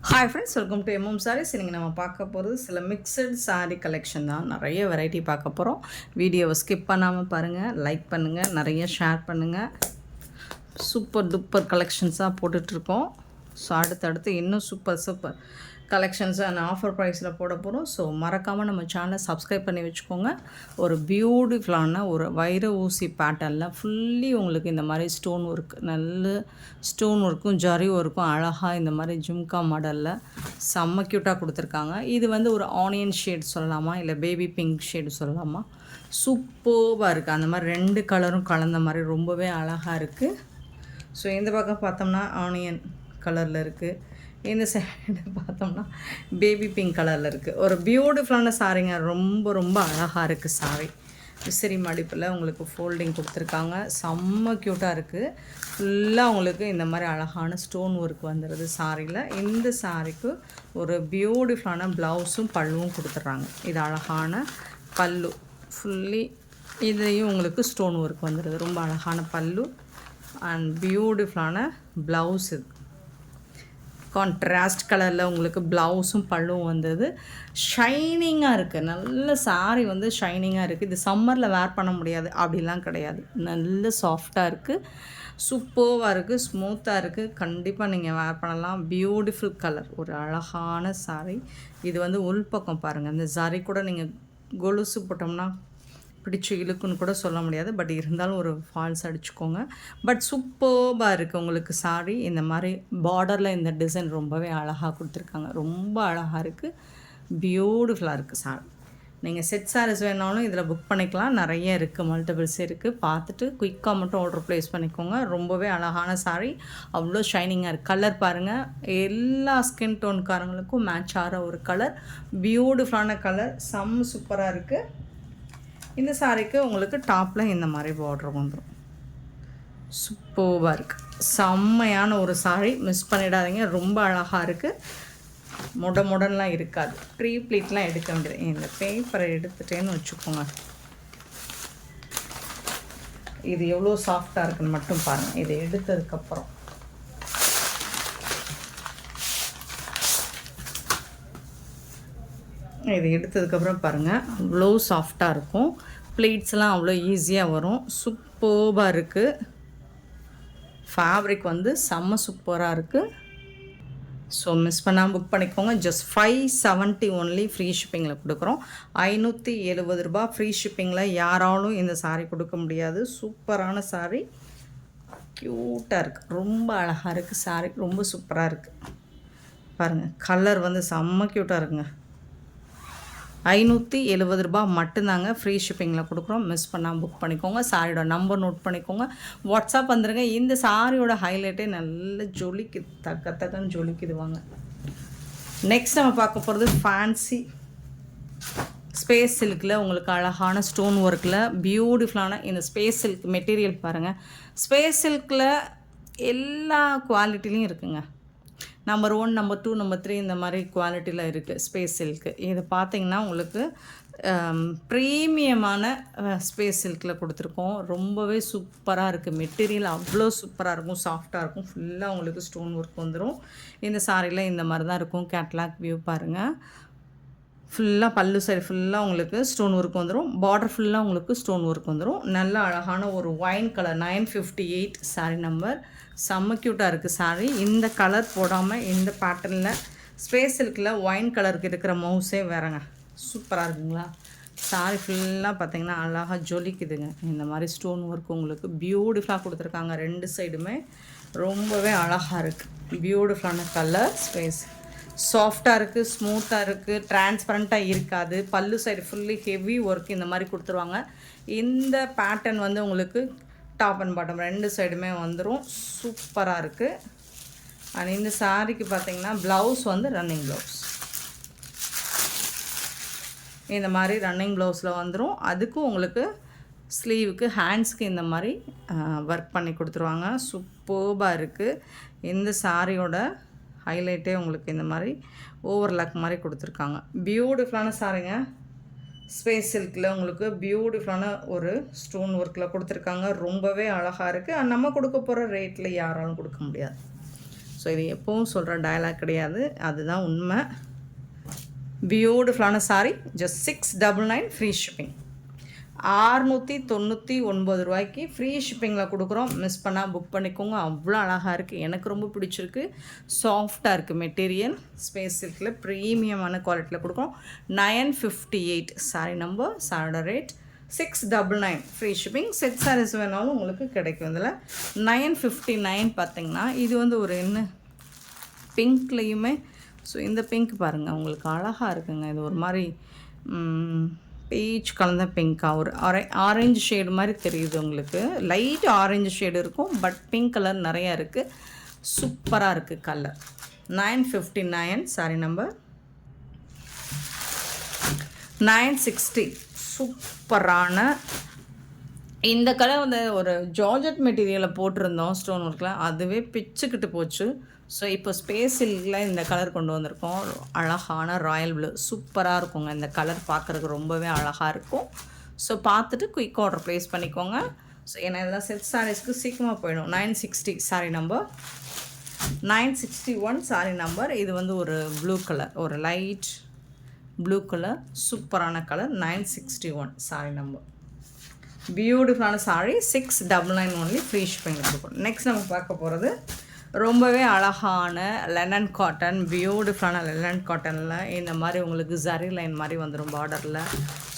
Hi friends, welcome to MM Sarees. இன்றைக்கி நம்ம பார்க்க போகிறது சில மிக்சட் சாரீ கலெக்ஷன் தான். நிறைய வெரைட்டி பார்க்க போகிறோம். வீடியோவை ஸ்கிப் பண்ணாமல் பாருங்கள், லைக் பண்ணுங்கள், நிறைய ஷேர் பண்ணுங்கள். சூப்பர் டூப்பர் கலெக்ஷன்ஸாக போட்டுட்ருக்கோம். ஸோ அடுத்தடுத்து இன்னும் சூப்பர் கலெக்ஷன்ஸை நான் ஆஃபர் ப்ரைஸில் போட போகிறோம். ஸோ மறக்காமல் நம்ம சேனலை சப்ஸ்கிரைப் பண்ணி வச்சுக்கோங்க. ஒரு பியூட்டிஃபுல்லான ஒரு வைர ஊசி பேட்டர்னில் ஃபுல்லி உங்களுக்கு இந்த மாதிரி ஸ்டோன் ஒர்க், நல்ல ஸ்டோன் ஒர்க்கும் ஜரி ஒர்க்கும் அழகாக இந்த மாதிரி ஜும்கா மாடலில் செம்ம க்யூட்டாக கொடுத்துருக்காங்க. இது வந்து ஒரு ஆனியன் ஷேட் சொல்லலாமா, இல்லை பேபி பிங்க் ஷேடு சொல்லலாமா, சூப்பராக இருக்குது. அந்த மாதிரி ரெண்டு கலரும் கலந்த மாதிரி ரொம்பவே அழகாக இருக்குது. ஸோ இந்த பக்கம் பார்த்தோம்னா ஆனியன் கலரில் இருக்குது, இந்த சைடு பார்த்தோம்னா பேபி பிங்க் கலரில் இருக்குது. ஒரு பியூட்டிஃபுல்லான சாரீங்க, ரொம்ப அழகாக இருக்குது சாரீ. விசிறி மடிப்பில் உங்களுக்கு ஃபோல்டிங் கொடுத்துருக்காங்க, செம்ம க்யூட்டாக இருக்குது. ஃபுல்லாக உங்களுக்கு இந்த மாதிரி அழகான ஸ்டோன் ஒர்க் வந்துடுது சாரியில். இந்த சாரீக்கு ஒரு பியூட்டிஃபுல்லான ப்ளவுஸும் பல்லுவும் கொடுத்துட்றாங்க. இது அழகான பல்லு, ஃபுல்லி இதுலேயும் உங்களுக்கு ஸ்டோன் ஒர்க் வந்துடுது. ரொம்ப அழகான பல்லு அண்ட் பியூட்டிஃபுல்லான ப்ளவுஸ். இது கான்ட்ராஸ்ட் கலரில் உங்களுக்கு ப்ளவுஸும் பல்லுவும் வந்தது. ஷைனிங்காக இருக்குது, நல்ல சாரீ வந்து ஷைனிங்காக இருக்குது. இது சம்மரில் வேர் பண்ண முடியாது அப்படிலாம் கிடையாது, நல்ல சாஃப்டாக இருக்குது, சூப்பராக இருக்குது, ஸ்மூத்தாக இருக்குது. கண்டிப்பாக நீங்கள் வேர் பண்ணலாம். பியூட்டிஃபுல் கலர், ஒரு அழகான சாரீ. இது வந்து உள்பக்கம் பாருங்கள், இந்த சாரீ கூட நீங்கள் கொலுசு போட்டோம்னா பிடிச்சி இழுக்குன்னு கூட சொல்ல முடியாது, பட் இருந்தாலும் ஒரு ஃபால்ஸ் அடிச்சுக்கோங்க. பட் சூப்பராக இருக்குது உங்களுக்கு சாரீ. இந்த மாதிரி பார்டரில் இந்த டிசைன் ரொம்பவே அழகாக கொடுத்துருக்காங்க, ரொம்ப அழகாக இருக்குது, பியூட்டிஃபுல்லாக இருக்குது சாரீ. நீங்கள் செட் சாரீஸ் வேணாலும் இதில் புக் பண்ணிக்கலாம், நிறைய இருக்குது, மல்டிபிள்ஸ் இருக்குது. பார்த்துட்டு குயிக்காக மட்டும் ஆர்டர் ப்ளேஸ் பண்ணிக்கோங்க. ரொம்பவே அழகான சாரீ, அவ்வளோ ஷைனிங்காக இருக்குது. கலர் பாருங்கள், எல்லா ஸ்கின் டோன்காரங்களுக்கும் மேட்ச் ஆகிற ஒரு கலர், பியூட்டிஃபுல்லான கலர், சூப்பராக இருக்குது. இந்த சாரீக்கு உங்களுக்கு டாப்பில் இந்த மாதிரி பார்டர் வந்துடும். சூப்பராக இருக்குது, செம்மையான ஒரு சாரீ, மிஸ் பண்ணிடாதீங்க. ரொம்ப அழகாக இருக்குது, முடன்லாம் இருக்காது, ட்ரீ ப்ளீட்லாம் எடுக்க வேண்டியது. இந்த பேப்பரை எடுத்துட்டேன்னு வச்சுக்கோங்க. இது எவ்வளோ சாஃப்டாக இருக்குன்னு மட்டும் பாருங்கள். இதை எடுத்ததுக்கப்புறம் இது எடுத்ததுக்கப்புறம் பாருங்கள், அவ்வளோ சாஃப்டாக இருக்கும். ப்ளீட்ஸ்லாம் அவ்வளோ ஈஸியாக வரும். சூப்பராக இருக்குது. ஃபேப்ரிக் வந்து செம்ம சூப்பராக இருக்குது. ஸோ மிஸ் பண்ணாமல் புக் பண்ணிக்கோங்க. ஜஸ்ட் 570 ஒன்லி ஃப்ரீ ஷிப்பிங்கில் கொடுக்குறோம். 570 ரூபா ஃப்ரீ ஷிப்பிங்கில் யாராலும் இந்த சாரீ கொடுக்க முடியாது. சூப்பரான சாரீ, க்யூட்டாக இருக்குது, ரொம்ப அழகாக இருக்குது சாரீ, ரொம்ப சூப்பராக இருக்குது. பாருங்கள், கலர் வந்து செம்ம க்யூட்டாக இருக்குங்க. 570 ரூபா மட்டும்தாங்க ஃப்ரீ ஷிப்பிங்கில் கொடுக்குறோம். மிஸ் பண்ணாமல் புக் பண்ணிக்கோங்க. சாரியோட நம்பர் நோட் பண்ணிக்கோங்க, வாட்ஸ்அப் வந்துடுங்க. இந்த சாரியோட ஹைலைட்டே நல்ல ஜொலிக்குது, தக்கன்னு ஜொலிக்குது. வாங்க நெக்ஸ்ட் நம்ம பார்க்க போகிறது ஃபேன்சி ஸ்பேஸ் சில்கில் உங்களுக்கு அழகான ஸ்டோன் ஒர்க்கில் பியூட்டிஃபுல்லான இந்த ஸ்பேஸ் சில்க் மெட்டீரியல் பாருங்கள். ஸ்பேஸ் சில்கில் எல்லா குவாலிட்டிலையும் இருக்குங்க. நம்பர் 1, நம்பர் 2, நம்பர் 3 இந்த மாதிரி குவாலிட்டியில் இருக்குது ஸ்பேஸ் சில்க்கு. இது பார்த்திங்கன்னா உங்களுக்கு ப்ரீமியமான ஸ்பேஸ் சில்கில் கொடுத்துருக்கோம். ரொம்பவே சூப்பராக இருக்குது, மெட்டீரியல் அவ்வளோ சூப்பராக இருக்கும், சாஃப்டாக இருக்கும். ஃபுல்லாக உங்களுக்கு ஸ்டோன் ஒர்க் வந்துடும். இந்த சாரியில் இந்த மாதிரி தான் இருக்கும். கேட்லாக் வியூ பாருங்கள். ஃபுல்லாக பல்லு சைடு ஃபுல்லாக உங்களுக்கு ஸ்டோன் ஒர்க் வந்துடும். பார்டர் ஃபுல்லாக உங்களுக்கு ஸ்டோன் ஒர்க் வந்துடும். நல்ல அழகான ஒரு ஒயின் கலர், 958 சாரீ நம்பர். செம்ம க்யூட்டாக இருக்குது சாரீ. இந்த கலர் போடாமல் இந்த பேட்டர்னில் ஸ்பேஸ் சில்கில் ஒயின் கலருக்கு இருக்கிற மவுஸே வேறங்க, சூப்பராக இருக்குங்களா. சாரீ ஃபுல்லாக பார்த்திங்கன்னா அழகாக ஜொலிக்குதுங்க. இந்த மாதிரி ஸ்டோன் ஒர்க் உங்களுக்கு பியூட்டிஃபுல்லாக கொடுத்துருக்காங்க. ரெண்டு சைடுமே ரொம்பவே அழகாக இருக்குது. பியூட்டிஃபுல்லான கலர், ஸ்பேஸ் சாஃப்டாக இருக்குது, ஸ்மூத்தாக இருக்குது, டிரான்ஸ்பரண்ட்டாக இருக்காது. பல்லு சைடு ஃபுல்லி ஹெவி ஒர்க் இந்த மாதிரி கொடுத்துருவாங்க. இந்த பேட்டர்ன் வந்து உங்களுக்கு டாப் அண்ட் பாட்டம் ரெண்டு சைடுமே வந்துடும். சூப்பராக இருக்குது. அண்ட் இந்த சாரீக்கு பார்த்திங்கன்னா ப்ளவுஸ் வந்து ரன்னிங் ப்ளவுஸ், இந்த மாதிரி ரன்னிங் ப்ளவுஸில் வந்துடும். அதுக்கும் உங்களுக்கு ஸ்லீவுக்கு, ஹேண்ட்ஸ்க்கு இந்த மாதிரி ஒர்க் பண்ணி கொடுத்துருவாங்க. சூப்பராக இருக்குது. இந்த சாரியோட ஹைலைட்டே உங்களுக்கு இந்த மாதிரி ஓவர்லாக் மாதிரி கொடுத்துருக்காங்க. பியூட்டிஃபுல்லான சாரீங்க. ஸ்பேஸ் சில்கில் உங்களுக்கு பியூட்டிஃபுல்லான ஒரு ஸ்டோன் ஒர்க்கில் கொடுத்துருக்காங்க. ரொம்பவே அழகாக இருக்குது. நம்ம கொடுக்க போகிற ரேட்டில் யாராலும் கொடுக்க முடியாது. ஸோ இது எப்பவும் சொல்கிற டயலாக் கிடையாது, அதுதான் உண்மை. பியூட்டிஃபுல்லான சாரி, ஜஸ்ட் 699 ஃப்ரீ ஷிப்பிங். 699 ரூபாய்க்கு ஃப்ரீ ஷிப்பிங்கில் கொடுக்குறோம். மிஸ் பண்ணால் புக் பண்ணிக்கோங்க. அவ்வளோ அழகாக இருக்குது, எனக்கு ரொம்ப பிடிச்சிருக்கு. சாஃப்டாக இருக்குது மெட்டீரியல், ஸ்பேஸ் சில்கில் ப்ரீமியமான குவாலிட்டியில் கொடுக்குறோம். 958 சாரி நம்பர், சாரோட rate 699 free shipping. Set saris வேணாலும் உங்களுக்கு கிடைக்கும். இதில் 959 பார்த்திங்கன்னா இது வந்து ஒரு என்ன பிங்க்லேயுமே, ஸோ இந்த பிங்க் பாருங்கள் உங்களுக்கு அழகாக இருக்குங்க. இது ஒரு மாதிரி பீச் கலந்த பிங்க்காக ஒரு ஆரஞ்சு ஷேடு மாதிரி தெரியுது உங்களுக்கு. லைட் ஆரஞ்சு ஷேடு இருக்கும், பட் பிங்க் கலர் நிறையா இருக்குது. சூப்பராக இருக்குது கலர். 959 sorry number. 960 சூப்பரான இந்த கலர் வந்து ஒரு ஜார்ஜெட் மெட்டீரியலில் போட்டிருந்தோம் ஸ்டோன் ஒர்க்கில், அதுவே பிச்சுக்கிட்டு போச்சு. ஸோ இப்போ ஸ்பேஸ் சில்கில் இந்த கலர் கொண்டு வந்திருக்கோம். அழகான ராயல் ப்ளூ சூப்பராக இருக்குங்க. இந்த கலர் பார்க்குறதுக்கு ரொம்பவே அழகாக இருக்கும். ஸோ பார்த்துட்டு குயிக் ஆர்டர் ப்ளேஸ் பண்ணிக்கோங்க. ஸோ ஏன்னா இதெல்லாம் செட் சாரீஸ்க்கு சீக்கிரமாக போயிடும். 960 சாரி நம்பர். 961 sorry number. இது வந்து ஒரு ப்ளூ கலர், ஒரு லைட் ப்ளூ கலர், சூப்பரான கலர். 961 sorry number. பியூட்டிஃபுல்லான சாரி, 699 ஒன்லி ஃப்ரீ ஷிப்பிங் கொடுக்கும். நெக்ஸ்ட் நம்ம பார்க்க போகிறது ரொம்பவே அழகான லெனன் காட்டன். பியூட்டிஃபுல்லான லெனன் காட்டனில் இந்த மாதிரி உங்களுக்கு ஜரி லைன் மாதிரி வந்துடும் பார்டரில்.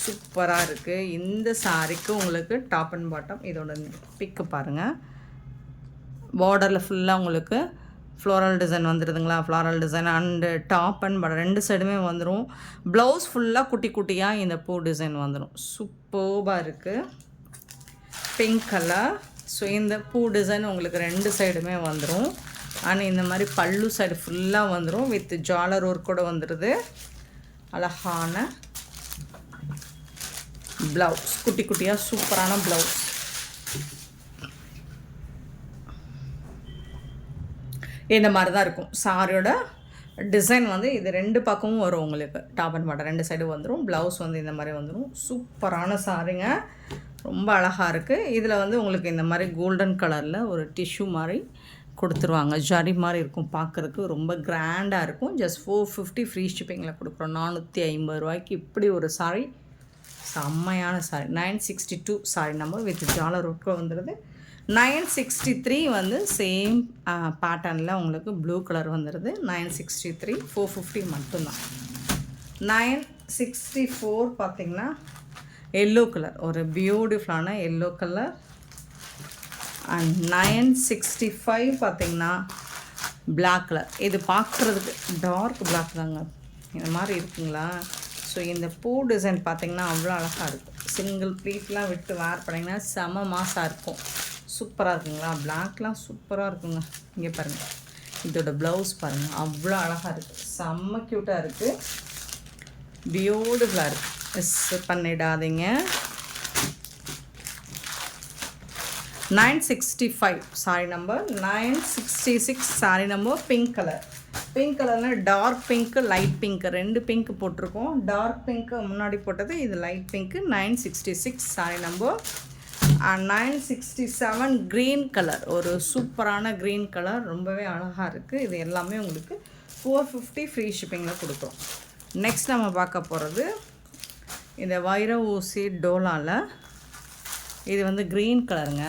சூப்பராக இருக்குது. இந்த சாரிக்கு உங்களுக்கு டாப் அண்ட் பாட்டம் இதோட பிக்கு பாருங்கள். பார்டரில் ஃபுல்லாக உங்களுக்கு ஃப்ளோரல் டிசைன் வந்துடுதுங்களா, floral design and top and bottom ரெண்டு சைடுமே வந்துடும். ப்ளவுஸ் ஃபுல்லாக குட்டி குட்டியாக இந்த பூ டிசைன் வந்துடும். சூப்பராக இருக்குது. Pink colour. ஸோ இந்த பூ டிசைன் உங்களுக்கு ரெண்டு சைடுமே வந்துடும். ஆனால் இந்த மாதிரி பல்லு சைடு ஃபுல்லாக வந்துடும். வித் ஜாலர் ஒர்க் கூட வந்துடுது. அழகான ப்ளவுஸ், குட்டி குட்டியாக சூப்பரான ப்ளவுஸ். இந்த மாதிரி தான் இருக்கும் சாரியோட டிசைன். வந்து இது ரெண்டு பக்கமும் வரும் உங்களுக்கு. டாப் அண்ட் பாட்டம் ரெண்டு சைடு வந்துடும். ப்ளவுஸ் வந்து இந்த மாதிரி வந்துடும். சூப்பரான சாரிங்க, ரொம்ப அழகாக இருக்குது. இதில் வந்து உங்களுக்கு இந்த மாதிரி கோல்டன் கலரில் ஒரு டிஷ்யூ மாதிரி கொடுத்துருவாங்க. ஜரி மாதிரி இருக்கும், பார்க்குறதுக்கு ரொம்ப கிராண்டாக இருக்கும். ஜஸ்ட் 450 ஃப்ரீ ஷிப்பிங்கில் கொடுக்குறோம். 450 ரூபாய்க்கு இப்படி ஒரு சாரி, செம்மையான சாரி. 962 சாரி நம்பர் வித் ஜாலர் ஒர்க்கு வந்துடுது. 963 வந்து சேம் பேட்டர்னில் உங்களுக்கு ப்ளூ கலர் வந்துடுது. 963 450 மட்டும்தான். 964 பார்த்திங்கன்னா எல்லோ கலர், ஒரு பியூட்டிஃபுல்லான எல்லோ கலர். அண்ட் 965 பார்த்திங்கன்னா பிளாக் கலர். இது பார்க்குறதுக்கு டார்க் பிளாக் தாங்க, இந்த மாதிரி இருக்குங்களா. ஸோ இந்த பூ டிசைன் பார்த்திங்கன்னா அவ்வளோ அழகாக இருக்கும். சிங்கிள் ப்ளீட்லாம் விட்டு வேர் பண்ணிங்கன்னா செம மாசாக இருக்கும். சூப்பராக இருக்குங்களா. பிளாக்லாம் சூப்பராக இருக்குங்க. இங்கே பாருங்கள், இதோட ப்ளவுஸ் பாருங்கள், அவ்வளோ அழகாக இருக்குது. செம்ம க்யூட்டாக இருக்குது, பியூட்டிஃபுல்லாக இருக்குது. மிஸ் பண்ணிடாதீங்க. 965 sari number. 966 sari number. Pink colour. Pink கலர்னால் டார்க் பிங்க்கு, லைட் பிங்க்கு, ரெண்டு பிங்க் போட்டிருக்கோம். டார்க் பிங்க்கு முன்னாடி போட்டது, இது light pink. 966 sari number. 967 green colour, ஒரு சூப்பரான க்ரீன் கலர், ரொம்பவே அழகாக இருக்குது. இது எல்லாமே உங்களுக்கு 450 ஃப்ரீ ஷிப்பிங்கில் கொடுக்குறோம். நெக்ஸ்ட் நம்ம பார்க்க போகிறது இந்த வைர ஊசி டோலாவில். இது வந்து க்ரீன் கலருங்க,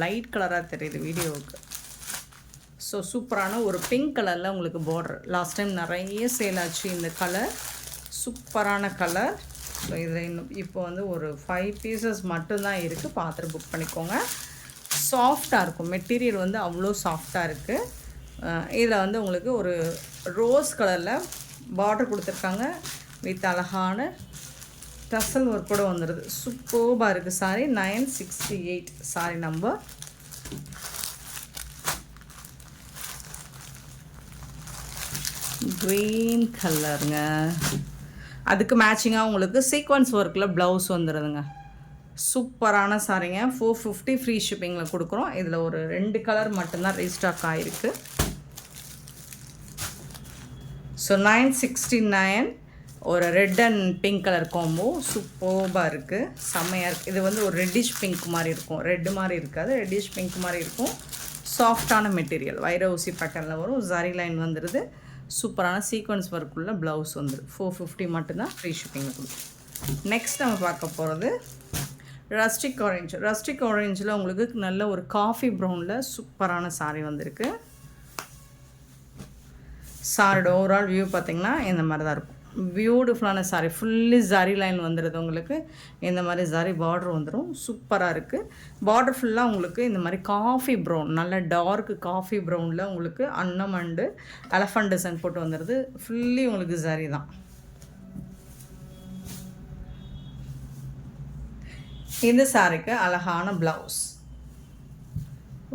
லைட் கலராக தெரியுது வீடியோவுக்கு. ஸோ சூப்பரான ஒரு பிங்க் கலரில் உங்களுக்கு பார்டர். லாஸ்ட் டைம் நிறைய சேல் ஆச்சு இந்த கலர், சூப்பரான கலர். ஸோ இதில் இன்னும் இப்போ வந்து ஒரு 5 பீசஸ் மட்டும்தான் இருக்குது, பார்த்துட்டு புக் பண்ணிக்கோங்க. சாஃப்டாக இருக்கும் மெட்டீரியல், வந்து அவ்வளோ சாஃப்டாக இருக்குது. இதில் வந்து உங்களுக்கு ஒரு ரோஸ் கலரில் பார்டர் கொடுத்துருக்காங்க வித் அழகான டசல் ஒர்க் கூட வந்துடுது. சூப்பராக இருக்குது சாரி. 968 sorry number. க்ரீன் கலருங்க, அதுக்கு மேட்சிங்காக உங்களுக்கு சீக்வன்ஸ் ஒர்க்கில் ப்ளவுஸ் வந்துடுதுங்க. சூப்பரான சாரிங்க. 450 ஃப்ரீ ஷிப்பிங்கில் கொடுக்குறோம். இதில் ஒரு 2 கலர் மட்டும்தான் ரீஸ்டாக் ஆகிருக்கு. ஸோ 969 ஒரு red and pink colour combo. சூப்பராக இருக்குது, செம்மையாக இருக்குது. இது வந்து ஒரு ரெட்டிஷ் பிங்க் மாதிரி இருக்கும், ரெட்டு மாதிரி இருக்காது, ரெட்டிஷ் பிங்க் மாதிரி இருக்கும். சாஃப்டான மெட்டீரியல் வைர ஊசி பேட்டர்னில் வரும். ஜரி லைன் வந்துடுது. சூப்பரான சீக்வன்ஸ் ஒர்க்குள்ள ப்ளவுஸ் வந்துடும். 450 மட்டும்தான் ஃப்ரீ ஷிப்பிங்கில் கொடுக்கும். நெக்ஸ்ட் நம்ம பார்க்க போகிறது ரஸ்டிக் ஆரஞ்சு. ரஸ்டிக் ஆரஞ்சில் உங்களுக்கு நல்ல ஒரு காஃபி ப்ரௌனில் சூப்பரான சாரீ வந்திருக்கு. சாரியோட ஓவரால் வியூ பார்த்திங்கன்னா இந்த மாதிரி தான் இருக்கும். பியூட்டிஃபுல்லான சாரீ. ஃபுல்லி ஜரி லைன் வந்துடுது. உங்களுக்கு இந்த மாதிரி ஜரி பார்டர் வந்துடும். சூப்பராக இருக்குது. பார்டர் ஃபுல்லாக உங்களுக்கு இந்த மாதிரி காஃபி ப்ரௌன், நல்ல டார்க் காஃபி ப்ரௌனில் உங்களுக்கு அன்னம் அண்டு எலஃபண்ட் டிசைன் போட்டு வந்துடுது. ஃபுல்லி உங்களுக்கு ஜரி தான். இந்த சாரீக்கு அழகான ப்ளவுஸ்,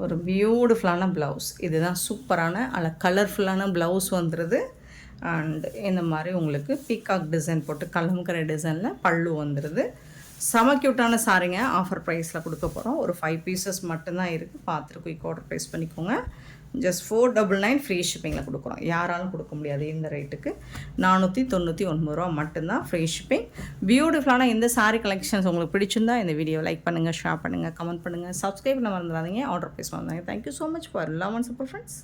ஒரு பியூட்டிஃபுல்லான ப்ளவுஸ். இதுதான் சூப்பரான கலர்ஃபுல்லான ப்ளவுஸ் வந்துடுது. அண்ட் இந்த மாதிரி உங்களுக்கு பீகாக் டிசைன் போட்டு கலம்கரை டிசைனில் பல்லு வந்துடுது. செம க்யூட்டான சாரீங்க. ஆஃபர் ப்ரைஸில் கொடுக்க போகிறோம். ஒரு 5 பீசஸ் மட்டும்தான் இருக்குது. பார்த்துட்டு குயிக் ஆர்டர் ப்ரைஸ் பண்ணிக்கோங்க. ஜஸ்ட் 499 ஃப்ரீ ஷிப்பிங்கில் கொடுக்குறோம். யாராலும் கொடுக்க முடியாது இந்த ரேட்டுக்கு. 499 ரூபா மட்டும்தான் ஃப்ரீ ஷிப்பிங். பியூட்டிஃபுல்லான இந்த சாரீ கலெக்ஷன்ஸ் உங்களுக்கு பிடிச்சிருந்தா இந்த வீடியோ லைக் பண்ணுங்கள், ஷேர் பண்ணுங்கள், கமெண்ட் பண்ணுங்கள், சப்ஸ்கிரைப் பண்ண மறந்துடாதீங்க, ஆர்டர் ப்ரைஸ் மறந்துடாதீங்க. Thank you so much for love and support friends.